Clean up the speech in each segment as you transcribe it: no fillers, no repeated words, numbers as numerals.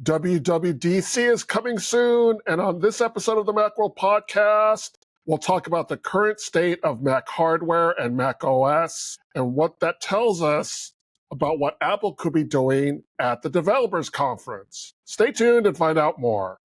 WWDC is coming soon, and on this episode of the Macworld Podcast, we'll talk about the current state of Mac hardware and Mac OS and what that tells us about what Apple could be doing at the Developers Conference. Stay tuned and find out more.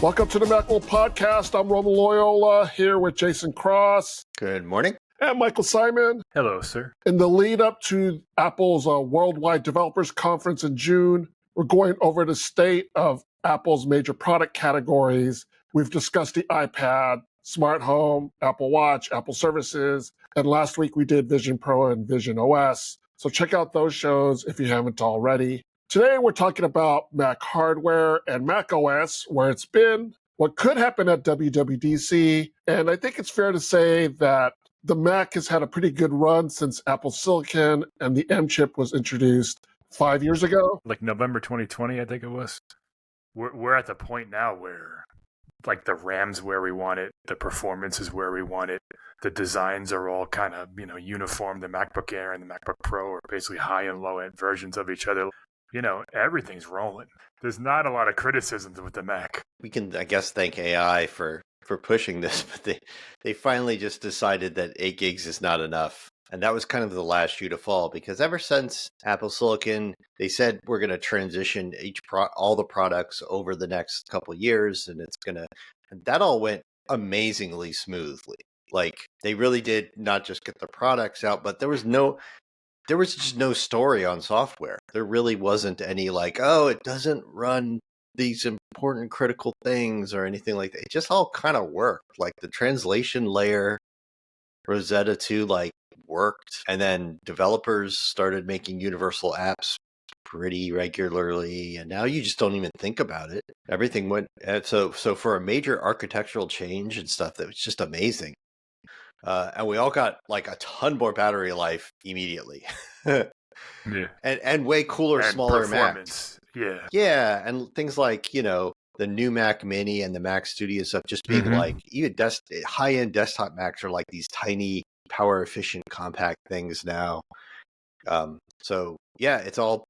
Welcome to the Macworld Podcast. I'm Roman Loyola here with Jason Cross. Good morning. And Michael Simon. Hello, sir. In the lead up to Apple's Worldwide Developers Conference in June, we're going over the state of Apple's major product categories. We've discussed the iPad, Smart Home, Apple Watch, Apple Services, and last week we did Vision Pro and Vision OS. So check out those shows if you haven't already. Today we're talking about Mac hardware and Mac OS, where it's been, what could happen at WWDC, and I think it's fair to say that the Mac has had a pretty good run since Apple Silicon and the M chip was introduced 5 years ago. Like November 2020, I think it was. We're at the point now where like the RAM's where we want it, the performance is where we want it, the designs are all kind of, uniform. The MacBook Air and the MacBook Pro are basically high and low end versions of each other. Everything's rolling. There's not a lot of criticisms with the Mac. We can, I guess, thank AI for pushing this, but they finally just decided that 8 gigs is not enough. And that was kind of the last shoe to fall, because ever since Apple Silicon, they said we're going to transition all the products over the next couple of years, and that all went amazingly smoothly. Like, they really did not just get the products out, but there was just no story on software. There really wasn't any it doesn't run these important critical things or anything like that. It just all kind of worked. Like the translation layer, Rosetta 2, worked. And then developers started making universal apps pretty regularly. And now you just don't even think about it. Everything went. So for a major architectural change and stuff, that was just amazing. And we all got a ton more battery life immediately. Yeah. And way cooler, and smaller Macs. Yeah. Yeah. And things like, the new Mac Mini and the Mac Studio stuff just being even high-end desktop Macs are like these tiny, power efficient, compact things now. So yeah, it's all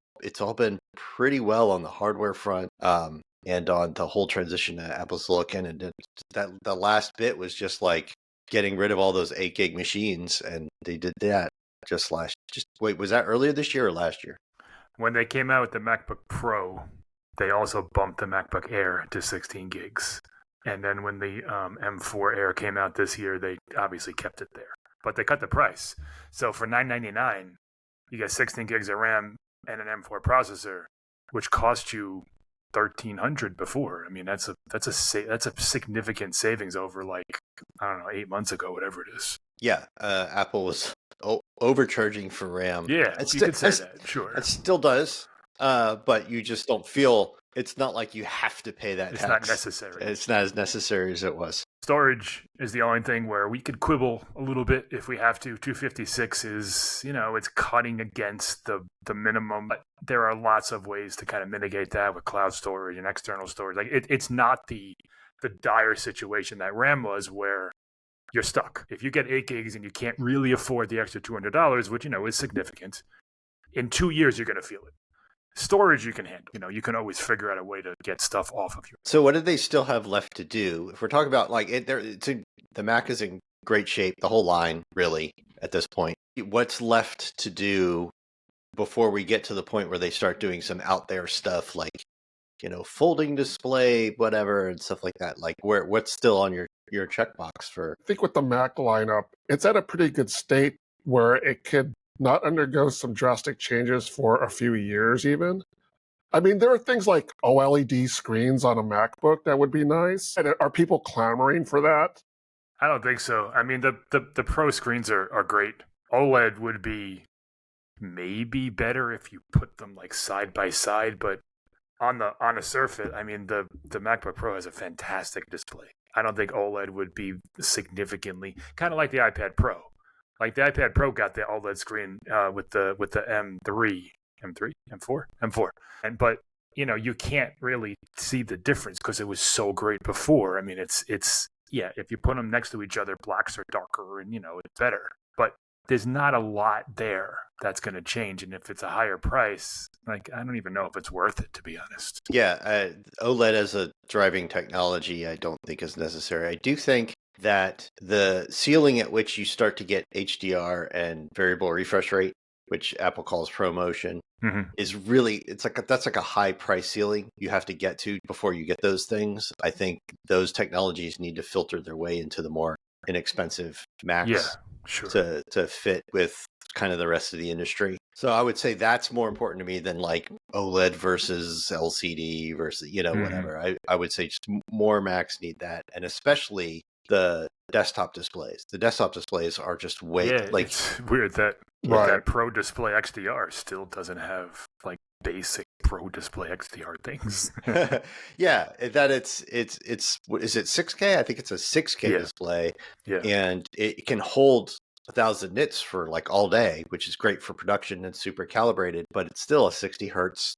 been pretty well on the hardware front. And on the whole transition to Apple Silicon. And the last bit was just getting rid of all those 8 gig machines, and they did that wait, was that earlier this year or last year? When they came out with the MacBook Pro, they also bumped the MacBook Air to 16 gigs. And then when the M4 Air came out this year, they obviously kept it there. But they cut the price. So for $999, you get 16 gigs of RAM and an M4 processor, which cost you $1,300 before. I mean, that's a significant savings over 8 months ago, whatever it is. Yeah, Apple was overcharging for RAM. Yeah, you could say that, sure. It still does, but you just don't feel, it's not like you have to pay that tax. It's not necessary. It's not as necessary as it was. Storage is the only thing where we could quibble a little bit if we have to. 256 is, it's cutting against the minimum. But there are lots of ways to kind of mitigate that with cloud storage and external storage. It's not the dire situation that RAM was, where you're stuck. If you get 8 gigs and you can't really afford the extra $200, which, is significant, in 2 years you're going to feel it. Storage you can handle. You can always figure out a way to get stuff off of you. So what do they still have left to do? If we're talking about the Mac is in great shape, the whole line really at this point. What's left to do before we get to the point where they start doing some out there stuff folding display, whatever, and stuff like that? What's still on your checkbox for? I think with the Mac lineup, it's at a pretty good state where it could not undergo some drastic changes for a few years even. I mean, there are things like OLED screens on a MacBook that would be nice. And are people clamoring for that? I don't think so. I mean, the Pro screens are great. OLED would be maybe better if you put them side by side, but on a Surface, I mean, the MacBook Pro has a fantastic display. I don't think OLED would be significantly, kind of like the iPad Pro. The iPad Pro got the OLED screen with the M4, but you can't really see the difference because it was so great before. I mean, it's if you put them next to each other, blacks are darker and it's better. But there's not a lot there that's going to change. And if it's a higher price, like, I don't even know if it's worth it, to be honest. Yeah, OLED as a driving technology, I don't think is necessary. I do think that the ceiling at which you start to get HDR and variable refresh rate, which Apple calls ProMotion, is really, that's like a high price ceiling you have to get to before you get those things. I think those technologies need to filter their way into the more inexpensive Macs to fit with kind of the rest of the industry. So I would say that's more important to me than like OLED versus LCD versus, whatever. I would say just more Macs need that. And especially the desktop displays. The desktop displays are just it's weird that that Pro Display XDR still doesn't have like basic Pro Display XDR things. Yeah, that it's is it 6K? I think it's a 6K display. Yeah. And it can hold 1,000 nits for like all day, which is great for production and super calibrated, but it's still a 60 hertz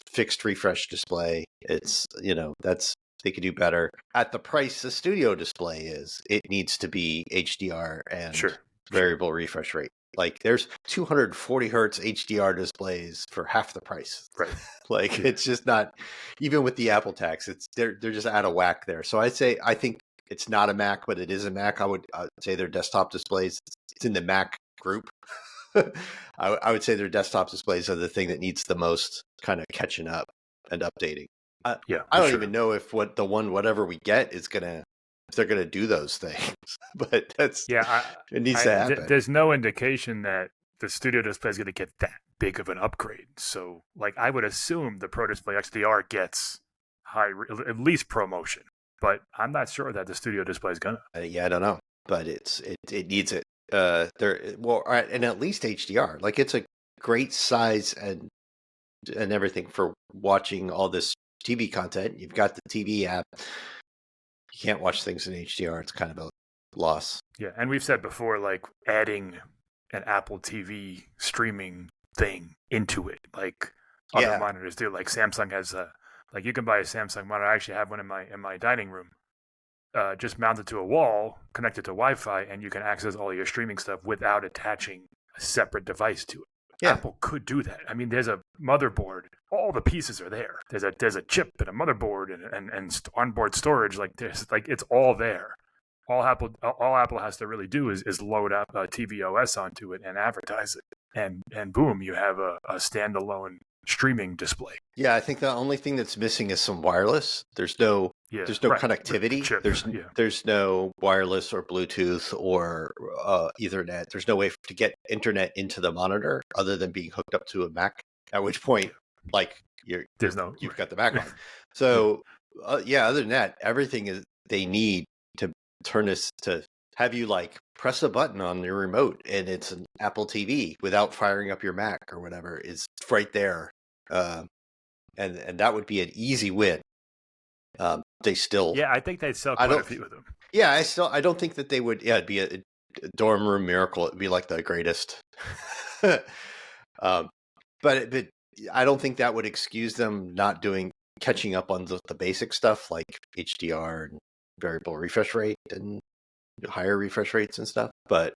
fixed refresh display. It's, they could do better. At the price the studio display is, it needs to be HDR and variable refresh rate. Like there's 240 hertz HDR displays for half the price. Right. Like it's just not, even with the Apple tax, they're just out of whack there. So I think it's not a Mac, but it is a Mac. I would say their desktop displays, it's in the Mac group. I would say their desktop displays are the thing that needs the most kind of catching up and updating. I don't even know if whatever we get is if they're gonna do those things, but it needs to happen. There's no indication that the studio display is going to get that big of an upgrade. So, like, I would assume the Pro Display XDR gets at least ProMotion, but I'm not sure that the studio display is gonna. I don't know, but it needs it. And at least HDR. Like it's a great size and everything for watching all this TV content. You've got the TV app. You can't watch things in HDR. It's kind of a loss. Yeah, and we've said before, like adding an Apple TV streaming thing into it, like other monitors do. Like Samsung has like you can buy a Samsung monitor. I actually have one in my dining room. Just mounted to a wall, connected to Wi-Fi, and you can access all your streaming stuff without attaching a separate device to it. Yeah. Apple could do that. I mean, there's a motherboard. All the pieces are there. There's a chip and a motherboard and onboard storage. Like it's all there. All Apple has to really do is load up tvOS onto it and advertise it, and boom, you have a standalone streaming display. Yeah, I think the only thing that's missing is some wireless. There's no connectivity. There's no wireless or Bluetooth or Ethernet. There's no way to get internet into the monitor other than being hooked up to a Mac. At which point, like you've got the Mac on. So other than that, everything they need to turn this to have you like press a button on your remote and it's an Apple TV without firing up your Mac or whatever is right there. And that would be an easy win. They still, I think they'd sell quite a few of them. Yeah, I don't think that they would. Yeah, it'd be a dorm room miracle. It'd be like the greatest. But I don't think that would excuse them not catching up on the basic stuff like HDR and variable refresh rate and higher refresh rates and stuff. But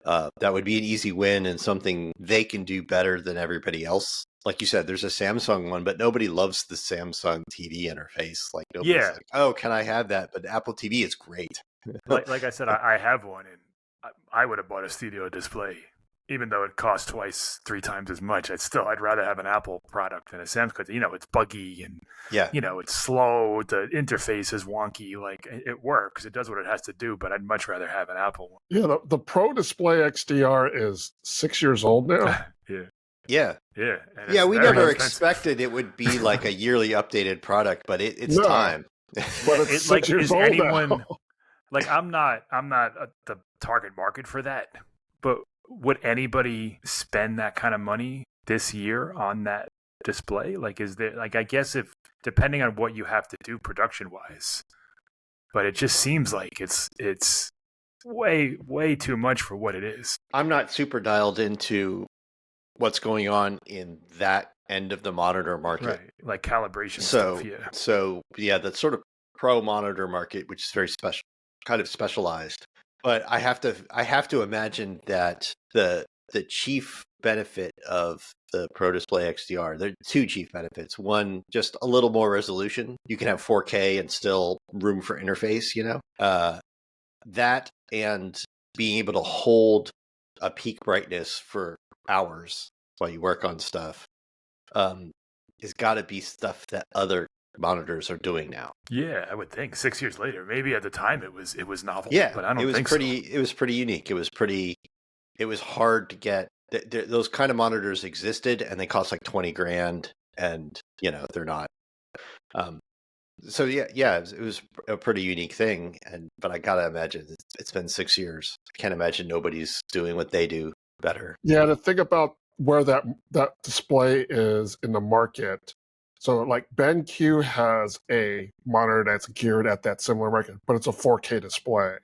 that would be an easy win and something they can do better than everybody else. Like you said, there's a Samsung one, but nobody loves the Samsung TV interface. Like nobody's like, oh, can I have that? But Apple TV is great. like I said, I have one, and I would have bought a studio display, even though it costs 3 times as much. I'd rather have an Apple product than a Samsung. Because it's buggy and it's slow. The interface is wonky. Like it works, it does what it has to do. But I'd much rather have an Apple one. Yeah, the Pro Display XDR is 6 years old now. Yeah. We never expected it would be like a yearly updated product, but it's time. But it's 6 years old now. Like I'm not the target market for that. But would anybody spend that kind of money this year on that display? Like, is there I guess if depending on what you have to do production wise, but it just seems like it's way too much for what it is. I'm not super dialed into what's going on in that end of the monitor market, right? Like calibration stuff. So the sort of pro monitor market, which is very special, kind of specialized. But I have to imagine that the chief benefit of the Pro Display XDR, there are two chief benefits. One, just a little more resolution. You can have 4K and still room for interface, that and being able to hold a peak brightness for hours while you work on stuff has got to be stuff that other monitors are doing now. Yeah, I would think 6 years later. Maybe at the time it was novel. Yeah, but I don't think it was pretty unique. It was hard to get. Those kind of monitors existed, and they cost like 20 grand, and they're not. So it was a pretty unique thing, but I gotta imagine it's been 6 years. I can't imagine nobody's doing what they do better. Yeah, to think about where that display is in the market. So like BenQ has a monitor that's geared at that similar market, but it's a 4K display.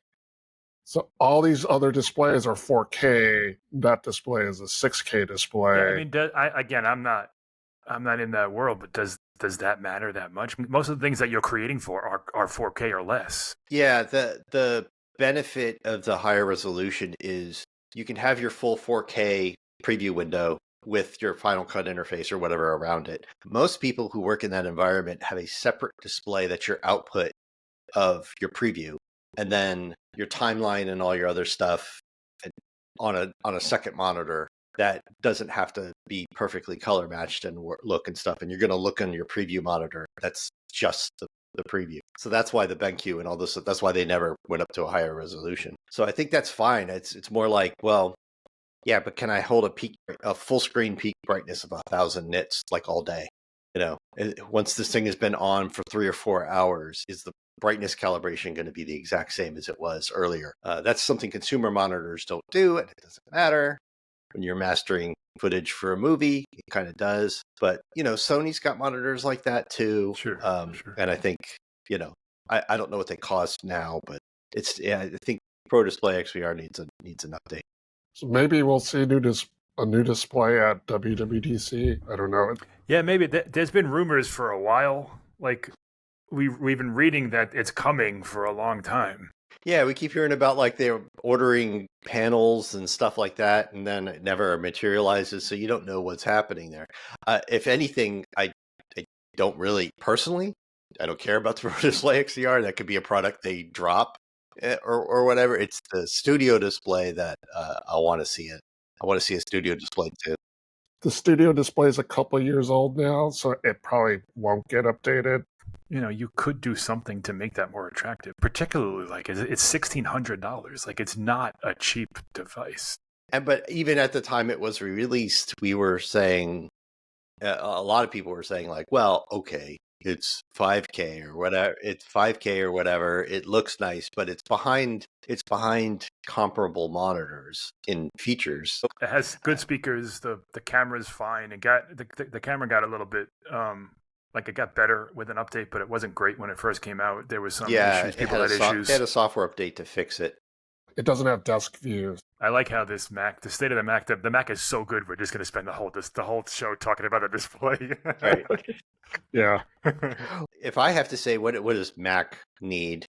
So all these other displays are 4K. That display is a 6K display. Yeah, I mean, I'm not in that world, but does that matter that much? Most of the things that you're creating for are 4K or less. Yeah, the benefit of the higher resolution is you can have your full 4K preview window with your Final Cut interface or whatever around it. Most people who work in that environment have a separate display that's your output of your preview, and then your timeline and all your other stuff on a second monitor that doesn't have to be perfectly color matched and look and stuff. And you're going to look on your preview monitor. That's just the preview. So that's why the BenQ and all this, that's why they never went up to a higher resolution. So I think that's fine. It's more like, well, yeah, but can I hold a full screen peak brightness of 1,000 nits like all day? Once this thing has been on for 3 or 4 hours, is the brightness calibration going to be the exact same as it was earlier? That's something consumer monitors don't do, and it doesn't matter. When you're mastering footage for a movie, it kind of does. But, Sony's got monitors like that too. Sure. And I think, I don't know what they cost now, but I think Pro Display XVR needs an update. So maybe we'll see a new display at WWDC. I don't know. Yeah, maybe. There's been rumors for a while. Like we've been reading that it's coming for a long time. Yeah, we keep hearing about like they're ordering panels and stuff like that, and then it never materializes, so you don't know what's happening there. If anything, I don't really, personally, I don't care about the Pro Display XDR. That could be a product they drop or whatever. It's the studio display that I want to see it. I want to see a studio display too. The studio display is a couple of years old now, so it probably won't get updated. You could do something to make that more attractive, particularly like it's $1,600. Like it's not a cheap device. But even at the time it was released, we were saying, a lot of people were saying like, well, okay, it's 5K or whatever. It's 5K or whatever. It looks nice, but it's behind comparable monitors in features. It has good speakers. The camera's fine. It got the camera got a little bit like it got better with an update, but it wasn't great when it first came out. There was some issues. People had issues. They had a software update to fix it. It doesn't have desk views. I like how the state of the Mac, the Mac is so good. We're just going to spend the whole show talking about the display. Right. Yeah. If I have to say, what does Mac need?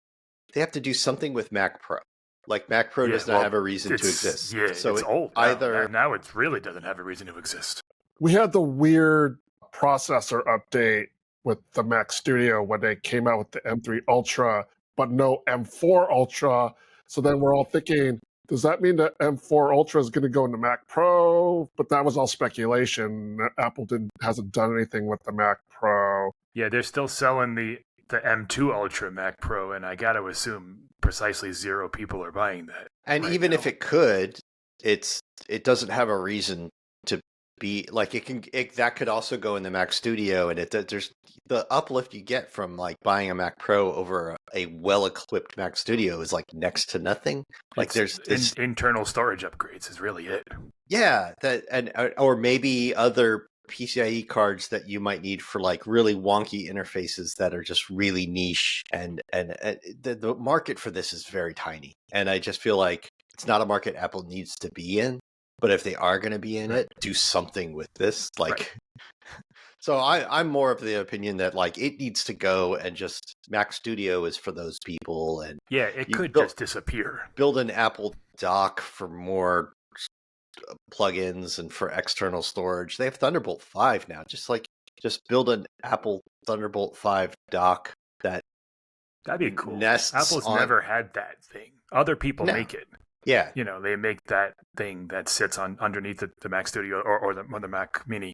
They have to do something with Mac Pro. Like Mac Pro does not have a reason to exist. Yeah, so it's old. Now it really doesn't have a reason to exist. We had the weird processor update with the Mac Studio when they came out with the M3 Ultra, but no M4 Ultra. So then we're all thinking, does that mean that M4 Ultra is going to go into Mac Pro? But that was all speculation. Apple hasn't done anything with the Mac Pro. Yeah, they're still selling the M2 Ultra Mac Pro, and I got to assume precisely 0 people are buying that. And right even now, if it could, it doesn't have a reason to be like that could also go in the Mac Studio, and there's the uplift you get from like buying a Mac Pro over a well-equipped Mac Studio is like next to nothing. Like there's internal storage upgrades is really it. Yeah, or maybe other PCIe cards that you might need for like really wonky interfaces that are just really niche, and the market for this is very tiny, and I just feel like it's not a market Apple needs to be in. But if they are going to be in it, do something with this. Like, So I'm more of the opinion that like it needs to go and just Mac Studio is for those people, and Yeah, it you could build, just disappear. build an Apple dock for more plugins and for external storage. They have Thunderbolt 5 now. Just build an Apple Thunderbolt 5 dock that That'd be cool. nests Apple's on. never had that thing. Other people No. make it. Yeah, You know, they make that thing that sits on underneath the Mac Studio or the Mac Mini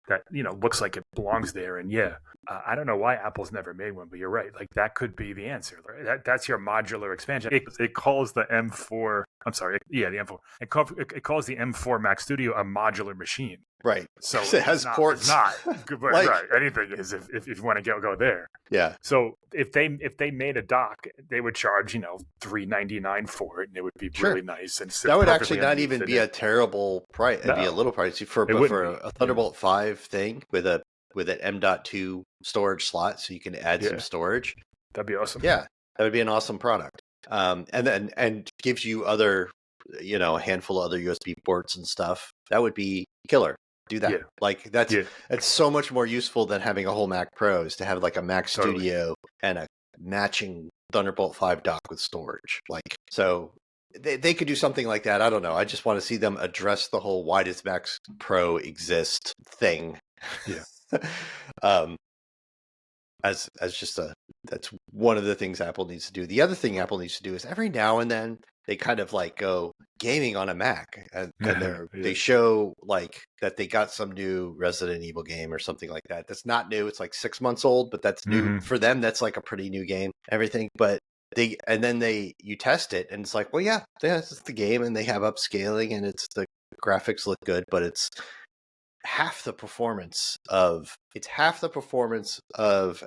that, you know, looks like it belongs there. And yeah, I don't know why Apple's never made one, but you're right. Like that could be the answer. That's your modular expansion. It calls the M4. I'm sorry. Yeah, the M4. It calls the M4 Mac Studio a modular machine. right. So it has ports. It's not. Like- right. Anything is if you want to go there. Yeah. So if they made a dock, they would charge, you know, $3.99 for it, and it would be Sure. really nice. And That would actually not even be a terrible price. It'd be a No. little pricey for a Thunderbolt 5 thing with an M.2 storage slot, so you can add some storage. That'd be awesome. Yeah, that would be an awesome product. And gives you other, you know, a handful of other USB ports and stuff. That would be killer. Do that. Yeah. Like that's so much more useful than having a whole Mac Pro is to have like a Mac Studio and a matching Thunderbolt 5 dock with storage. Like, so they could do something like that. I don't know. I just want to see them address the whole why does Mac Pro exist thing. Yeah. As just that's one of the things Apple needs to do. The other thing Apple needs to do is every now and then they kind of like go gaming on a Mac and they show like that they got some new Resident Evil game or something like that. That's not new. It's like 6 months old, but that's new for them. That's like a pretty new game, everything. But you test it and it's like, well, yeah, it's the game and they have upscaling and the graphics look good, but it's half the performance of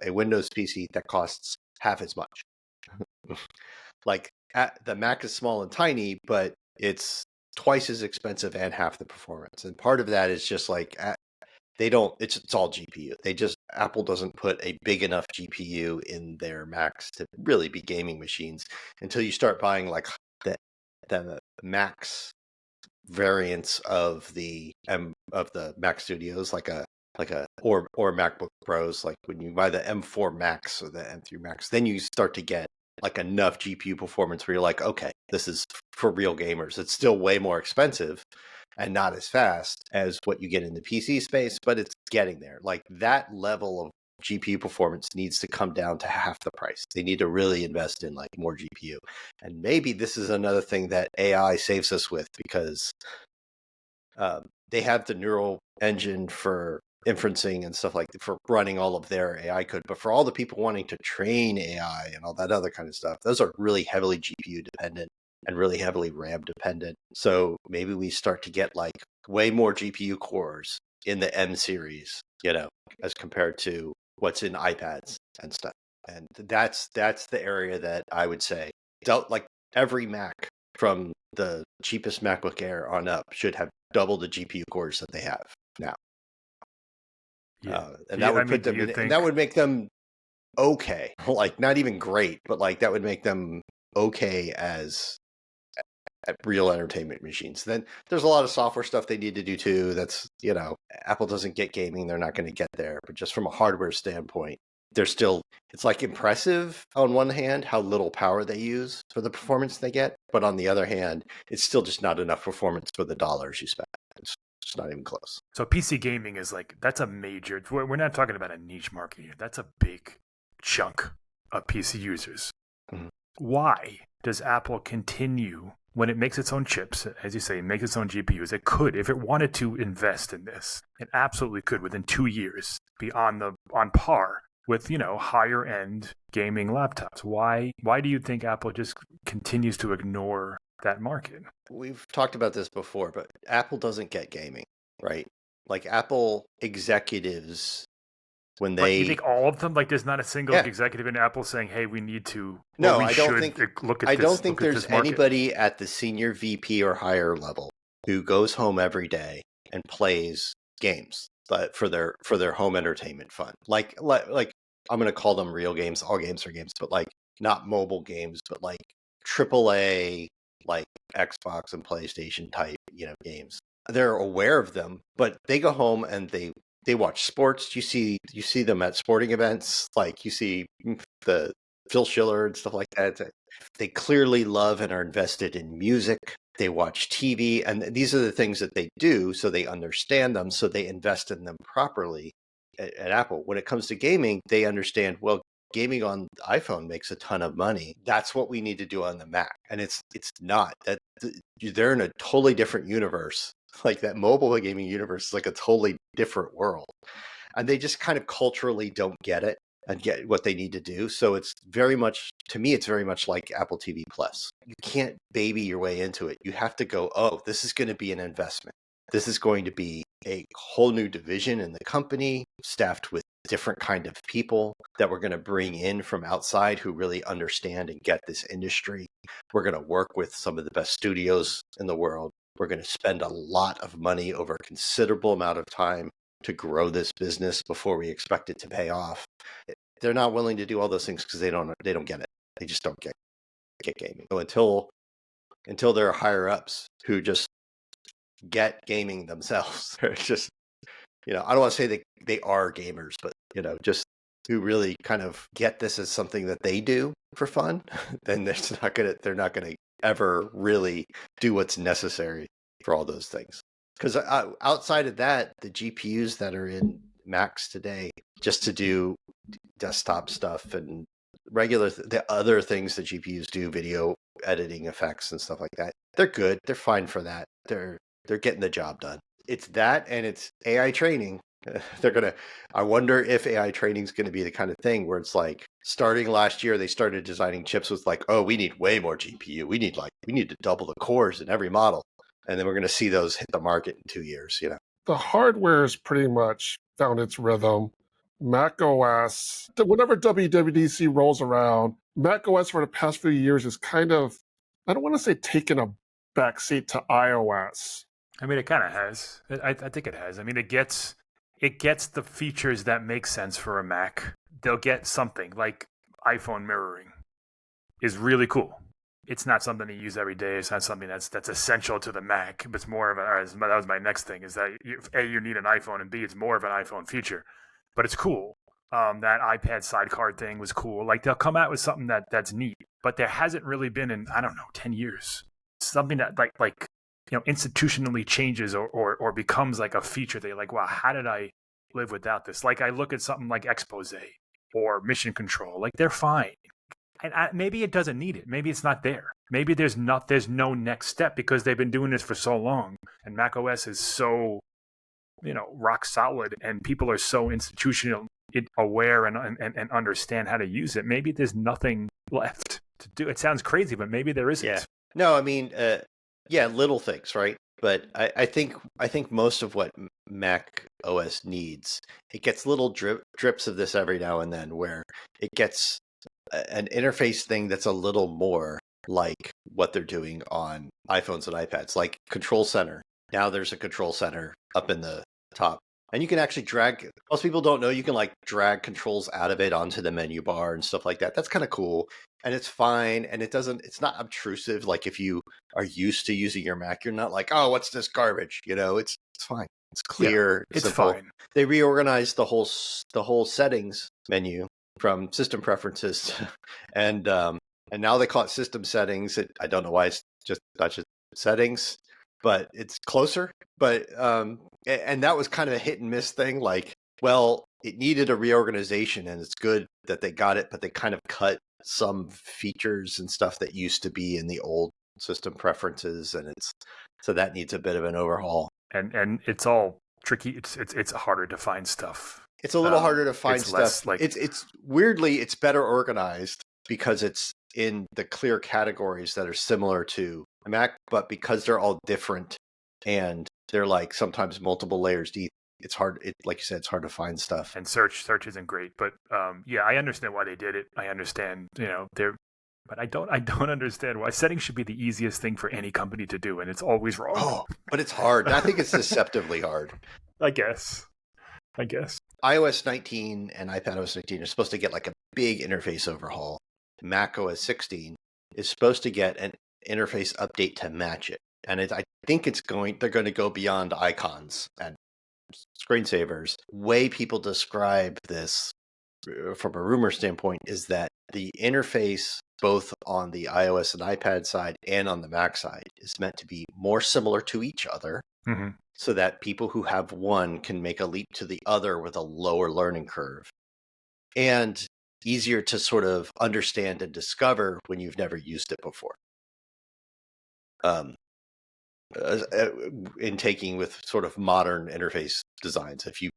a Windows PC that costs half as much. Like the Mac is small and tiny, but it's twice as expensive and half the performance. And part of that is just like it's all GPU. Apple doesn't put a big enough GPU in their Macs to really be gaming machines until you start buying like the Max variants of the Mac Studios, or MacBook Pros. Like when you buy the M4 Max or the M3 Max, then you start to get like enough GPU performance where you're like, okay, this is for real gamers. It's still way more expensive and not as fast as what you get in the PC space, but it's getting there. Like that level of GPU performance needs to come down to half the price. They need to really invest in like more GPU. And maybe this is another thing that AI saves us with, because they have the neural engine for inferencing and stuff like that, for running all of their AI code. But for all the people wanting to train AI and all that other kind of stuff, those are really heavily GPU dependent and really heavily RAM dependent. So maybe we start to get like way more GPU cores in the M series, you know, as compared to what's in iPads and stuff. And that's the area that I would say, like every Mac from the cheapest MacBook Air on up should have double the GPU cores that they have now. And that would put them in, and that would make them okay, like not even great, but like that would make them okay as at real entertainment machines. Then there's a lot of software stuff they need to do too. That's, you know, Apple doesn't get gaming, they're not going to get there. But just from a hardware standpoint, it's like impressive on one hand how little power they use for the performance they get, but on the other hand, it's still just not enough performance for the dollars you spend. It's just not even close. So PC gaming is like, that's a major, we're not talking about a niche market here. That's a big chunk of PC users. Mm-hmm. Why does Apple continue, when it makes its own chips, as you say, make its own GPUs? It could, if it wanted to invest in this, it absolutely could within 2 years be on par with, you know, higher end gaming laptops. Why do you think Apple just continues to ignore that market? We've talked about this before, but Apple doesn't get gaming, right? Like Apple executives, when they... You think all of them? Like there's not a single executive in Apple saying, hey, we need to... No, I don't think there's anybody at the senior VP or higher level who goes home every day and plays games, but for their home entertainment fun. Like I'm going to call them real games. All games are games, but like not mobile games, but like AAA, like Xbox and PlayStation type, you know, games. They're aware of them, but they go home and they they watch sports. You see them at sporting events, like you see the Phil Schiller and stuff like that. They clearly love and are invested in music. They watch TV, and these are the things that they do, so they understand them, so they invest in them properly at Apple. When it comes to gaming, they understand, well, gaming on the iPhone makes a ton of money. That's what we need to do on the Mac. And it's not that they're in a totally different universe. Like that mobile gaming universe is like a totally different world. And they just kind of culturally don't get it and get what they need to do. So it's very much, to me, it's very much like Apple TV Plus. You can't baby your way into it. You have to go, oh, this is going to be an investment. This is going to be a whole new division in the company, staffed with different kind of people that we're going to bring in from outside who really understand and get this industry. We're going to work with some of the best studios in the world. We're going to spend a lot of money over a considerable amount of time to grow this business before we expect it to pay off. They're not willing to do all those things because they don't get it. They just don't get gaming. So until there are higher ups who just get gaming themselves, just, I don't want to say they are gamers, but just who really kind of get this as something that they do for fun, then they're not gonna ever really do what's necessary for all those things. Because outside of that, the GPUs that are in Macs today, just to do desktop stuff and the other things that GPUs do, video editing effects and stuff like that, they're good. They're fine for that. They're getting the job done. It's that, and it's AI training. I wonder if AI training is going to be the kind of thing where it's like, starting last year, they started designing chips with like, oh, we need way more GPU. We need to double the cores in every model. And then we're going to see those hit the market in 2 years, The hardware has pretty much found its rhythm. macOS, whenever WWDC rolls around, macOS for the past few years is kind of, I don't want to say taken a backseat to iOS. I mean, it kind of has. I think it has. I mean, it gets the features that make sense for a Mac. They'll get something like iPhone mirroring is really cool. It's not something you use every day. It's not something that's essential to the Mac. But it's more of that was my next thing, is that you need an iPhone, and B, it's more of an iPhone feature. But it's cool. That iPad sidecar thing was cool. Like, they'll come out with something that's neat. But there hasn't really been in, 10 years. Something that like institutionally changes or becomes like a feature that you're like, wow, how did I live without this? Like, I look at something like Expose or Mission Control, like, they're fine. And maybe it doesn't need it. Maybe it's not there. Maybe there's no next step because they've been doing this for so long, and macOS is so, rock solid, and people are so institutional aware and understand how to use it. Maybe there's nothing left to do. It sounds crazy, but maybe there isn't. Yeah. No, I mean, little things, right? But I think most of what Mac OS needs, it gets little drips of this every now and then, where it gets an interface thing that's a little more like what they're doing on iPhones and iPads, like Control Center. Now there's a Control Center up in the top, and you can actually drag. Most people don't know you can like drag controls out of it onto the menu bar and stuff like that. That's kind of cool, and it's fine, and it's not obtrusive. Like, if you are used to using your Mac, you're not like, oh, what's this garbage? It's fine. It's clear. Yeah, it's simple. fine. They reorganized the whole settings menu from system preferences, and now they call it system settings. I don't know why it's not just settings, but it's closer. But and that was kind of a hit and miss thing. Like, well, it needed a reorganization, and it's good that they got it, but they kind of cut some features and stuff that used to be in the old system preferences, and so that needs a bit of an overhaul. And it's all tricky. It's harder to find stuff. It's a little harder to find stuff. It's weirdly, it's better organized because it's in the clear categories that are similar to a Mac, but because they're all different and they're like sometimes multiple layers deep, it's hard. Like you said, it's hard to find stuff. And search isn't great, but I understand why they did it. I understand, but I don't understand why settings should be the easiest thing for any company to do, and it's always wrong. Oh, but it's hard. I think it's deceptively hard. I guess. iOS 19 and iPadOS 19 are supposed to get like a big interface overhaul. macOS 16 is supposed to get an interface update to match it. And I think they're going to go beyond icons and screensavers. Way people describe this from a rumor standpoint is that the interface both on the iOS and iPad side and on the Mac side is meant to be more similar to each other, so that people who have one can make a leap to the other with a lower learning curve and easier to sort of understand and discover when you've never used it before. In taking with sort of modern interface designs, if you're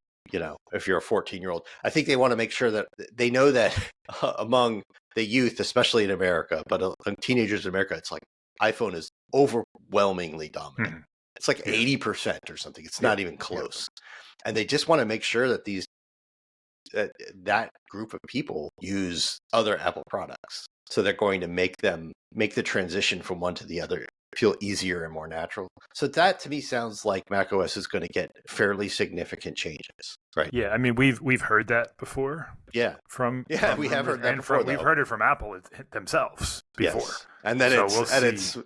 a 14-year-old, I think they want to make sure that they know that among the youth, especially in America, but among teenagers in America, it's like iPhone is overwhelmingly dominant. It's like 80% or something. It's not even close. And they just want to make sure that that group of people use other Apple products. So they're going to make the transition from one to the other feel easier and more natural. So that to me sounds like macOS is going to get fairly significant changes, right? Yeah, I mean we've heard that before. Yeah, we have heard that before. We've heard it from Apple themselves before. Yes. And then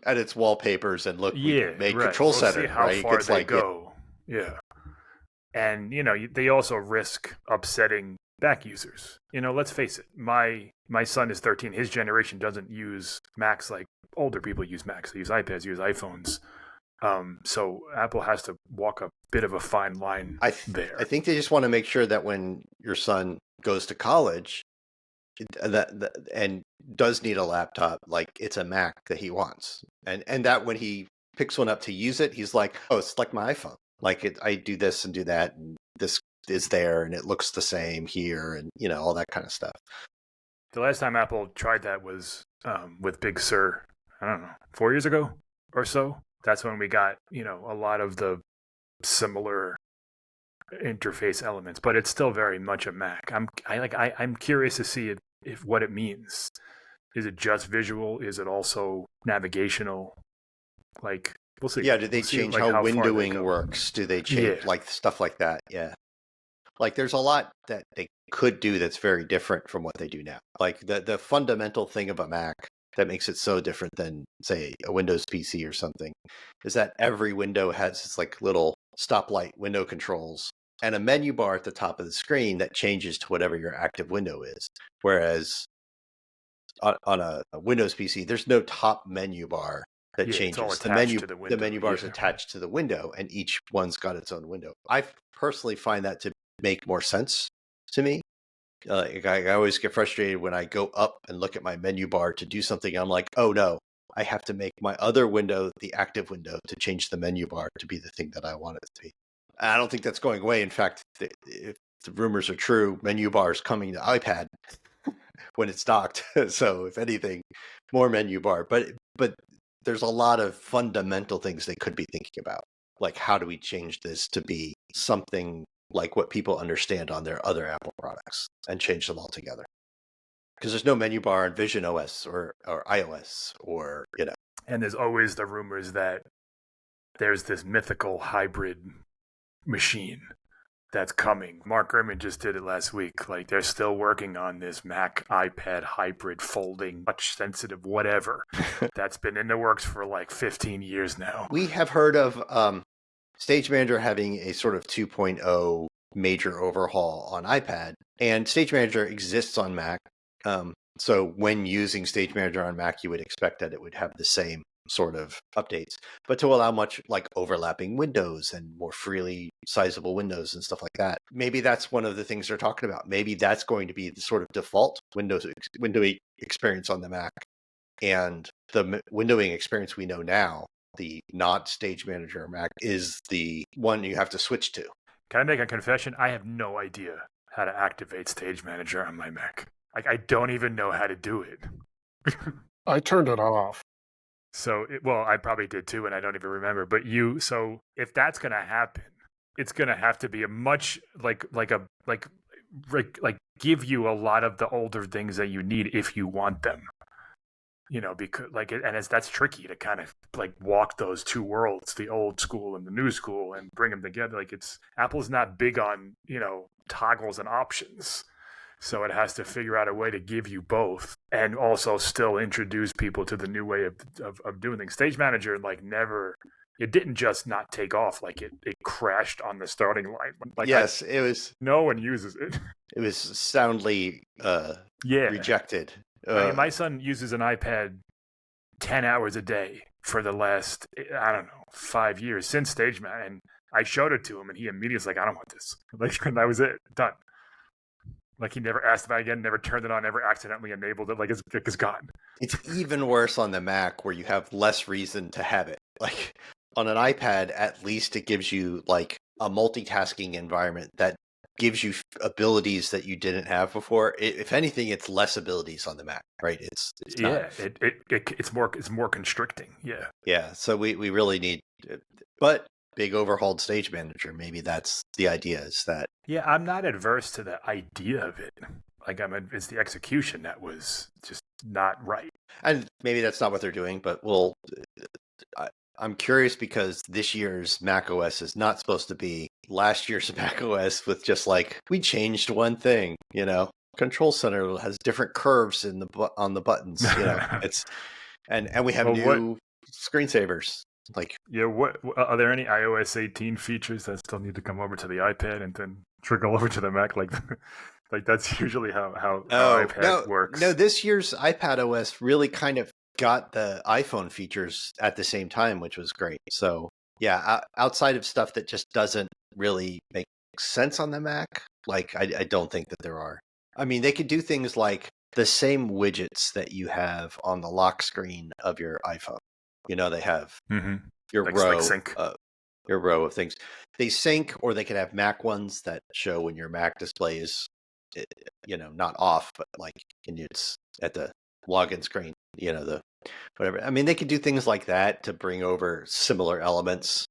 it's wallpapers and look, we made Control Center, see how right? far It's they like go. Yeah. And they also risk upsetting Mac users. Let's face it. My son is 13. His generation doesn't use Macs like older people use Macs. They use iPads, use iPhones. So Apple has to walk a bit of a fine line there. I think they just want to make sure that when your son goes to college and does need a laptop, like it's a Mac that he wants, and that when he picks one up to use it, he's like, oh, it's like my iPhone. Like I do this and do that, and this is there, and it looks the same here, and all that kind of stuff. The last time Apple tried that was with Big Sur, I don't know, 4 years ago or so. That's when we got a lot of the similar interface elements, but it's still very much a Mac. I'm curious to see if what it means. Is it just visual? Is it also navigational? Like, we'll see. Yeah, do they change how windowing works? Do they change like stuff like that? Yeah. Like there's a lot that they could do that's very different from what they do now. Like the fundamental thing of a Mac that makes it so different than, say, a Windows PC or something is that every window has its like little stoplight window controls and a menu bar at the top of the screen that changes to whatever your active window is. Whereas on a Windows PC, there's no top menu bar that changes. The menu bar is attached to the window, and each one's got its own window. I personally find that to make more sense to me. I always get frustrated when I go up and look at my menu bar to do something. I'm like, oh no, I have to make my other window the active window to change the menu bar to be the thing that I want it to be. I don't think that's going away. In fact, if the rumors are true, menu bar is coming to iPad when it's docked. So if anything, more menu bar. But there's a lot of fundamental things they could be thinking about. Like, how do we change this to be something like what people understand on their other Apple products and change them all together? Because there's no menu bar on Vision OS or iOS or. And there's always the rumors that there's this mythical hybrid machine that's coming. Mark Gurman just did it last week. Like, they're still working on this Mac iPad hybrid folding, touch sensitive, whatever. That's been in the works for like 15 years now. We have heard of Stage Manager having a sort of 2.0 major overhaul on iPad, and Stage Manager exists on Mac. So when using Stage Manager on Mac, you would expect that it would have the same sort of updates, but to allow much like overlapping windows and more freely sizable windows and stuff like that. Maybe that's one of the things they're talking about. Maybe that's going to be the sort of default windowing experience on the Mac, and the windowing experience we know now, the not Stage Manager Mac, is the one you have to switch to. Can I make a confession? I have no idea how to activate Stage Manager on my Mac. Like, I don't even know how to do it. I turned it off. So, I probably did too, and I don't even remember. But so if that's going to happen, it's going to have to be a much give you a lot of the older things that you need if you want them. Because that's tricky to kind of like walk those two worlds, the old school and the new school, and bring them together. Like, Apple's not big on toggles and options. So it has to figure out a way to give you both and also still introduce people to the new way of doing things. Stage Manager never it didn't just not take off, like it crashed on the starting line. Like yes, it was. No one uses it. It was soundly rejected. I mean, my son uses an iPad 10 hours a day for the last, I don't know, 5 years since StageMat, and I showed it to him, and he immediately was like, "I don't want this." Like, and that was it, done. Like, he never asked about it again, never turned it on, never accidentally enabled it. Like, it's gone. It's even worse on the Mac, where you have less reason to have it. Like, on an iPad, at least it gives you like a multitasking environment that gives you abilities that you didn't have before. If anything, it's less abilities on the Mac, right? It's not, it's more constricting. Yeah. So we really need, but big overhauled Stage Manager. Maybe that's the idea. Is that? Yeah, I'm not adverse to the idea of it. Like, it's the execution that was just not right. And maybe that's not what they're doing, but I'm curious because this year's macOS is not supposed to be last year's macOS with just like, we changed one thing, Control Center has different curves on the buttons, it's and we have new screensavers. Like, what are there any iOS 18 features that still need to come over to the iPad and then trickle over to the Mac? Like that's usually how iPad works. No, this year's iPad OS really kind of got the iPhone features at the same time, which was great. So yeah, outside of stuff that just doesn't really make sense on the Mac, like I don't think that there are. I mean, they could do things like the same widgets that you have on the lock screen of your iPhone. They have your row of things. They sync, or they could have Mac ones that show when your Mac display is, not off, but like it's at the login screen. The whatever. I mean, they could do things like that to bring over similar elements.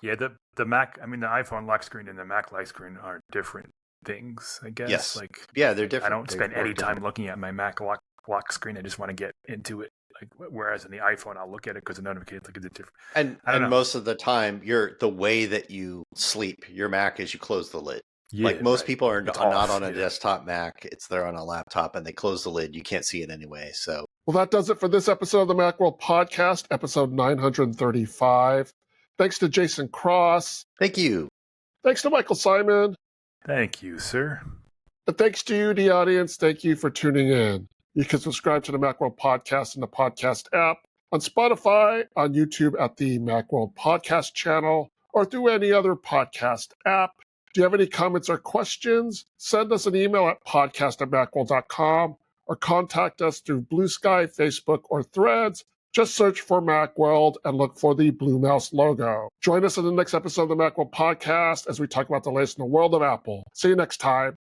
Yeah, the Mac. I mean, the iPhone lock screen and the Mac lock screen are different things, I guess. Yes. Like, yeah, they're different. I don't spend any time looking at my Mac lock screen. I just want to get into it. Like, whereas in the iPhone, I'll look at it because the notifications look at it different. And most of the time, the way that you sleep your Mac is you close the lid. Yeah, like most people are not on a desktop Mac. It's there on a laptop, and they close the lid. You can't see it anyway. So, well, that does it for this episode of the Macworld Podcast, episode 935. Thanks to Jason Cross. Thank you. Thanks to Michael Simon. Thank you, sir. And thanks to you, the audience. Thank you for tuning in. You can subscribe to the Macworld Podcast in the podcast app, on Spotify, on YouTube at the Macworld Podcast channel, or through any other podcast app. Do you have any comments or questions? Send us an email at podcast@macworld.com or contact us through Blue Sky, Facebook, or Threads. Just search for Macworld and look for the Blue Mouse logo. Join us in the next episode of the Macworld Podcast as we talk about the latest in the world of Apple. See you next time.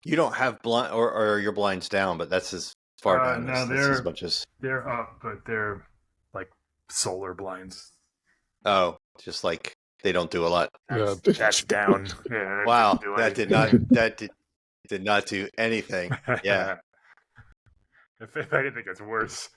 You don't have blind or your blinds down, but that's as far down as much as they're up, but they're like solar blinds. Oh, just like they don't do a lot. That's down. Yeah, wow, that did not do anything. Yeah. If anything, it's worse.